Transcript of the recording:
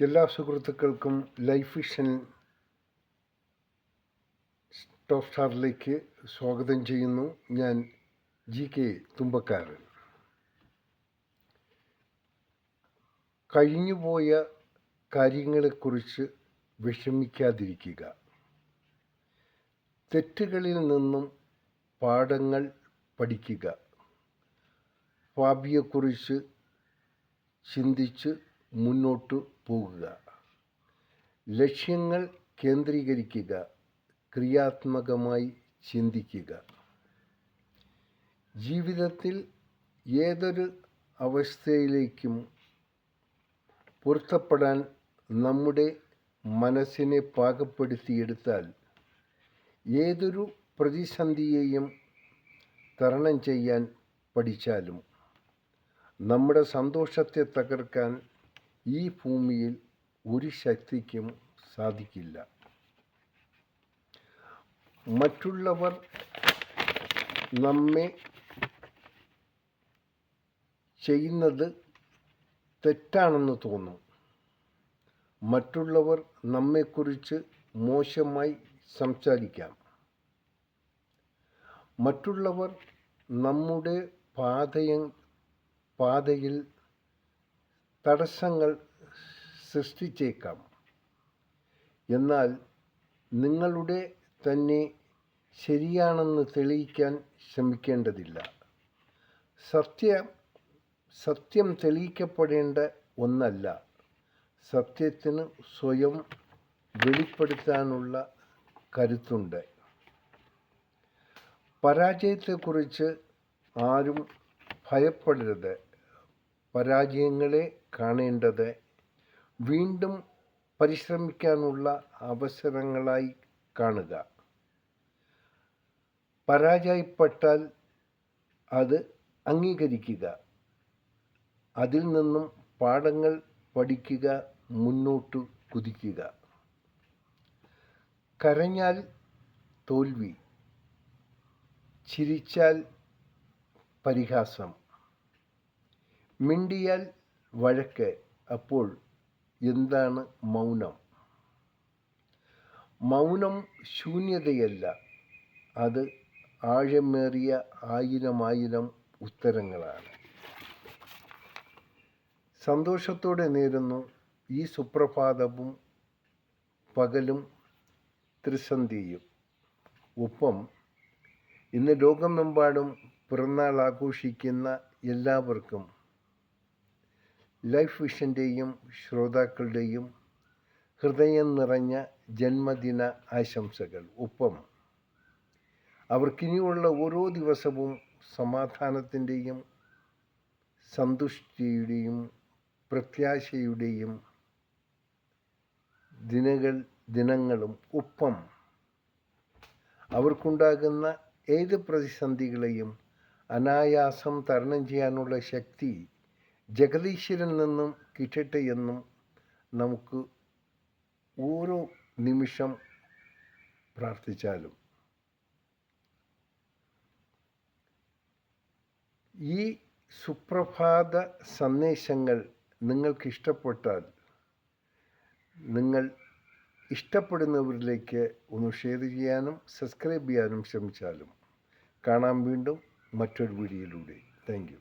എല്ലാ സുഹൃത്തുക്കൾക്കും life vision top സ്റ്റാറിലേക്ക് സ്വാഗതം ചെയ്യുന്നു. ഞാൻ GK തുമ്പക്കാരൻ. കഴിഞ്ഞുപോയ കാര്യങ്ങളെക്കുറിച്ച് വിഷമിക്കാതിരിക്കുക. തെറ്റുകളിൽ നിന്നും പാഠങ്ങൾ പഠിക്കുക. ഭാവിയെക്കുറിച്ച് ചിന്തിച്ച് മുന്നോട്ട് പോകുക. ലക്ഷ്യങ്ങൾ കേന്ദ്രീകരിക്കുക. ക്രിയാത്മകമായി ചിന്തിക്കുക. ജീവിതത്തിൽ ഏതൊരു അവസ്ഥയിലേക്കും പൊരുത്തപ്പെടാൻ നമ്മുടെ മനസ്സിനെ പാകപ്പെടുത്തിയെടുത്താൽ ഏതൊരു പ്രതിസന്ധിയെയും തരണം ചെയ്യാൻ പഠിച്ചാലും നമ്മുടെ സന്തോഷത്തെ തകർക്കാൻ ഈ ഭൂമിയിൽ ഒരു ശക്തിക്കും സാധിക്കില്ല. മറ്റുള്ളവർ നമ്മെ ചെയ്യുന്നത് തെറ്റാണെന്ന് തോന്നും. മറ്റുള്ളവർ നമ്മെക്കുറിച്ച് മോശമായി സംസാരിക്കാം. മറ്റുള്ളവർ നമ്മുടെ പാതയിൽ തടസ്സങ്ങൾ സൃഷ്ടിച്ചേക്കാം. എന്നാൽ നിങ്ങളുടെ തന്നെ ശരിയാണെന്ന് തെളിയിക്കാൻ ശ്രമിക്കേണ്ടതില്ല. സത്യം തെളിയിക്കപ്പെടേണ്ട ഒന്നല്ല. സത്യത്തിന് സ്വയം വെളിപ്പെടുത്താനുള്ള കരുത്തുണ്ട്. പരാജയത്തെക്കുറിച്ച് ആരും ഭയപ്പെടരുത്. പരാജയങ്ങളെ കാണേണ്ടത് വീണ്ടും പരിശ്രമിക്കാനുള്ള അവസരങ്ങളായി കാണുക. പരാജയപ്പെട്ടാൽ അത് അംഗീകരിക്കുക. അതിൽ നിന്നും പാഠങ്ങൾ പഠിക്കുക. മുന്നോട്ട് കുതിക്കുക. കരഞ്ഞാൽ തോൽവി, ചിരിച്ചാൽ പരിഹാസം, മിണ്ടിയാൽ വഴക്ക്. അപ്പോൾ എന്താണ് മൗനം? മൗനം ശൂന്യതയല്ല, അത് ആഴമേറിയ ആയിരം ഉത്തരങ്ങളാണ്. സന്തോഷത്തോടെ നേരുന്നു ഈ സുപ്രഭാതവും പകലും ത്രിസന്ധിയും. ഒപ്പം ഇന്ന് ലോകമെമ്പാടും പിറന്നാൾ ആഘോഷിക്കുന്ന എല്ലാവർക്കും ലൈഫ് വിഷൻ്റെയും ശ്രോതാക്കളുടെയും ഹൃദയം നിറഞ്ഞ ജന്മദിന ആശംസകൾ. ഒപ്പം അവർക്കിനിയുള്ള ഓരോ ദിവസവും സമാധാനത്തിൻ്റെയും സന്തുഷ്ടിയുടെയും പ്രത്യാശയുടെയും ദിനങ്ങളും ഒപ്പം അവർക്കുണ്ടാകുന്ന ഏത് പ്രതിസന്ധികളെയും അനായാസം തരണം ചെയ്യാനുള്ള ശക്തി ജഗദീശ്വരനിൽ നിന്നും കിട്ടട്ടെ എന്നും നമുക്ക് ഓരോ നിമിഷം പ്രാർത്ഥിച്ചാലും. ഈ സുപ്രഭാത സന്ദേശങ്ങൾ നിങ്ങൾക്കിഷ്ടപ്പെട്ടാൽ നിങ്ങൾ ഇഷ്ടപ്പെടുന്നവരിലേക്ക് ഒന്ന് ഷെയർ ചെയ്യാനും സബ്സ്ക്രൈബ് ചെയ്യാനും ശ്രമിച്ചാലും. കാണാം വീണ്ടും മറ്റൊരു വീഡിയോയിലൂടെ. Thank you.